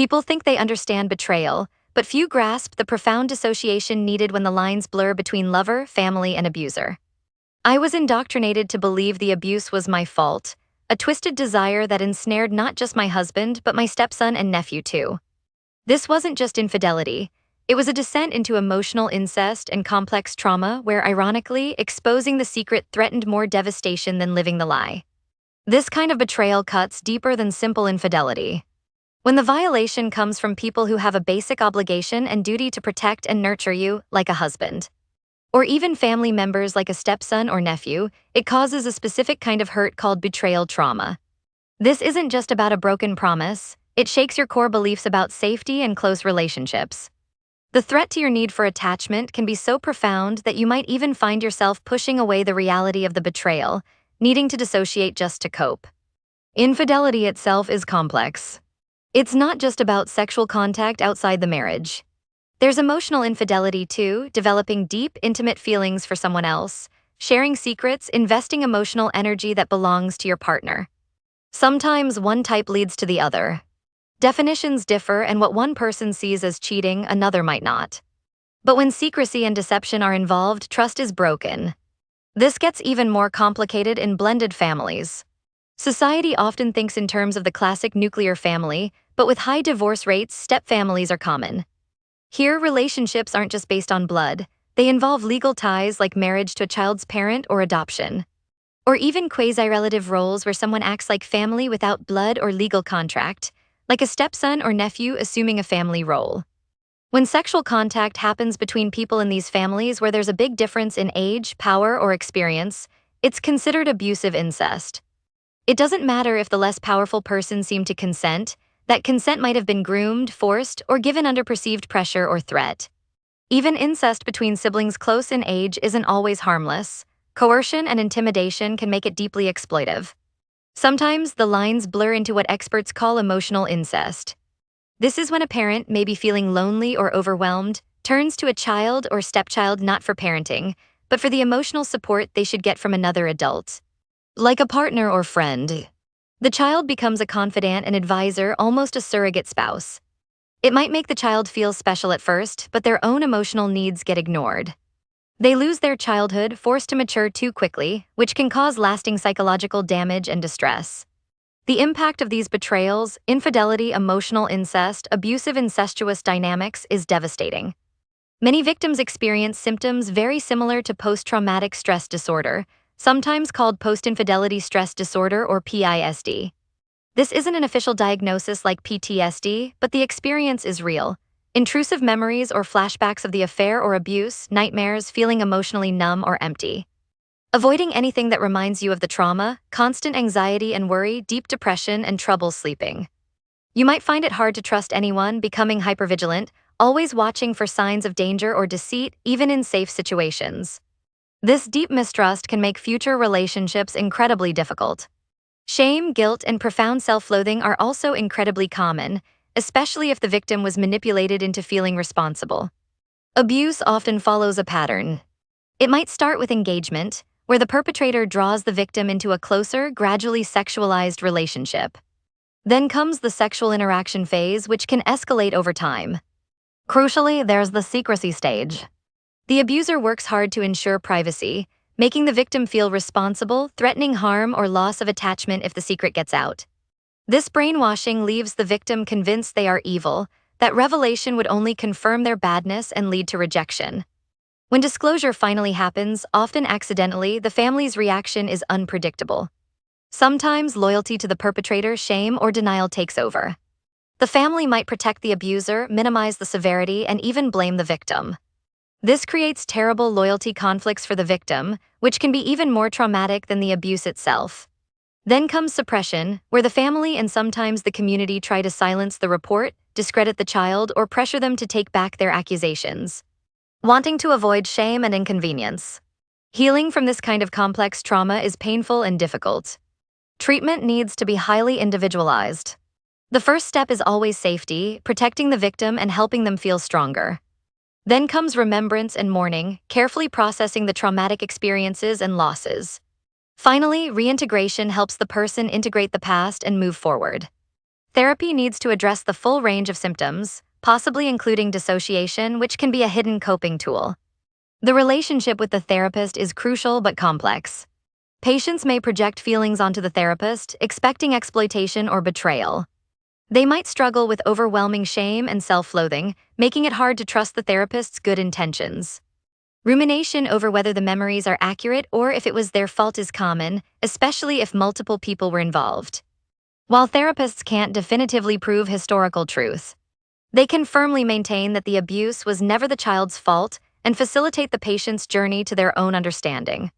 People think they understand betrayal, but few grasp the profound dissociation needed when the lines blur between lover, family, and abuser. I was indoctrinated to believe the abuse was my fault, a twisted desire that ensnared not just my husband, but my stepson and nephew too. This wasn't just infidelity. It was a descent into emotional incest and complex trauma where, ironically, exposing the secret threatened more devastation than living the lie. This kind of betrayal cuts deeper than simple infidelity. When the violation comes from people who have a basic obligation and duty to protect and nurture you, like a husband, or even family members like a stepson or nephew, it causes a specific kind of hurt called betrayal trauma. This isn't just about a broken promise, it shakes your core beliefs about safety and close relationships. The threat to your need for attachment can be so profound that you might even find yourself pushing away the reality of the betrayal, needing to dissociate just to cope. Infidelity itself is complex. It's not just about sexual contact outside the marriage. There's emotional infidelity too, developing deep, intimate feelings for someone else, sharing secrets, investing emotional energy that belongs to your partner. Sometimes one type leads to the other. Definitions differ, and what one person sees as cheating, another might not. But when secrecy and deception are involved, trust is broken. This gets even more complicated in blended families. Society often thinks in terms of the classic nuclear family, but with high divorce rates, stepfamilies are common. Here, relationships aren't just based on blood, they involve legal ties like marriage to a child's parent or adoption. Or even quasi-relative roles where someone acts like family without blood or legal contract, like a stepson or nephew assuming a family role. When sexual contact happens between people in these families where there's a big difference in age, power, or experience, it's considered abusive incest. It doesn't matter if the less powerful person seemed to consent, that consent might have been groomed, forced, or given under perceived pressure or threat. Even incest between siblings close in age isn't always harmless. Coercion and intimidation can make it deeply exploitive. Sometimes the lines blur into what experts call emotional incest. This is when a parent may be feeling lonely or overwhelmed, turns to a child or stepchild not for parenting, but for the emotional support they should get from another adult, like a partner or friend. The child becomes a confidant and advisor, almost a surrogate spouse. It might make the child feel special at first, but their own emotional needs get ignored. They lose their childhood, forced to mature too quickly, which can cause lasting psychological damage and distress. The impact of these betrayals, infidelity, emotional incest, abusive incestuous dynamics is devastating. Many victims experience symptoms very similar to post-traumatic stress disorder, sometimes called post-infidelity stress disorder or PISD. This isn't an official diagnosis like PTSD, but the experience is real. Intrusive memories or flashbacks of the affair or abuse, nightmares, feeling emotionally numb or empty. Avoiding anything that reminds you of the trauma, constant anxiety and worry, deep depression, and trouble sleeping. You might find it hard to trust anyone, becoming hypervigilant, always watching for signs of danger or deceit, even in safe situations. This deep mistrust can make future relationships incredibly difficult. Shame, guilt, and profound self-loathing are also incredibly common, especially if the victim was manipulated into feeling responsible. Abuse often follows a pattern. It might start with engagement, where the perpetrator draws the victim into a closer, gradually sexualized relationship. Then comes the sexual interaction phase, which can escalate over time. Crucially, there's the secrecy stage. The abuser works hard to ensure privacy, making the victim feel responsible, threatening harm or loss of attachment if the secret gets out. This brainwashing leaves the victim convinced they are evil, that revelation would only confirm their badness and lead to rejection. When disclosure finally happens, often accidentally, the family's reaction is unpredictable. Sometimes loyalty to the perpetrator, shame, or denial takes over. The family might protect the abuser, minimize the severity, and even blame the victim. This creates terrible loyalty conflicts for the victim, which can be even more traumatic than the abuse itself. Then comes suppression, where the family and sometimes the community try to silence the report, discredit the child, or pressure them to take back their accusations, wanting to avoid shame and inconvenience. Healing from this kind of complex trauma is painful and difficult. Treatment needs to be highly individualized. The first step is always safety, protecting the victim and helping them feel stronger. Then comes remembrance and mourning, carefully processing the traumatic experiences and losses. Finally, reintegration helps the person integrate the past and move forward. Therapy needs to address the full range of symptoms, possibly including dissociation, which can be a hidden coping tool. The relationship with the therapist is crucial but complex. Patients may project feelings onto the therapist, expecting exploitation or betrayal. They might struggle with overwhelming shame and self-loathing, making it hard to trust the therapist's good intentions. Rumination over whether the memories are accurate or if it was their fault is common, especially if multiple people were involved. While therapists can't definitively prove historical truth, they can firmly maintain that the abuse was never the child's fault and facilitate the patient's journey to their own understanding.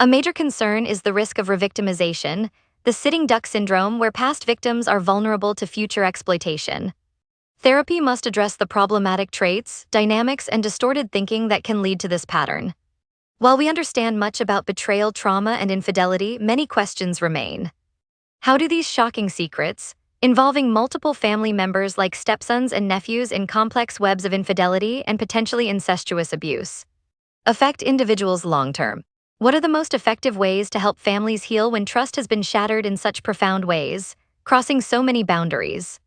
A major concern is the risk of revictimization, the sitting duck syndrome where past victims are vulnerable to future exploitation. Therapy must address the problematic traits, dynamics, and distorted thinking that can lead to this pattern. While we understand much about betrayal, trauma, and infidelity, many questions remain. How do these shocking secrets, involving multiple family members like stepsons and nephews in complex webs of infidelity and potentially incestuous abuse, affect individuals long-term? What are the most effective ways to help families heal when trust has been shattered in such profound ways, crossing so many boundaries?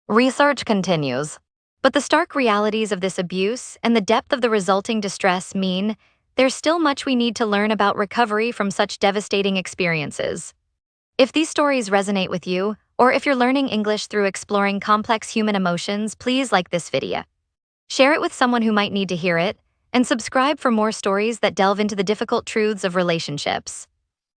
Research continues, but the stark realities of this abuse and the depth of the resulting distress mean there's still much we need to learn about recovery from such devastating experiences. If these stories resonate with you, or if you're learning English through exploring complex human emotions, please like this video. Share it with someone who might need to hear it, and subscribe for more stories that delve into the difficult truths of relationships.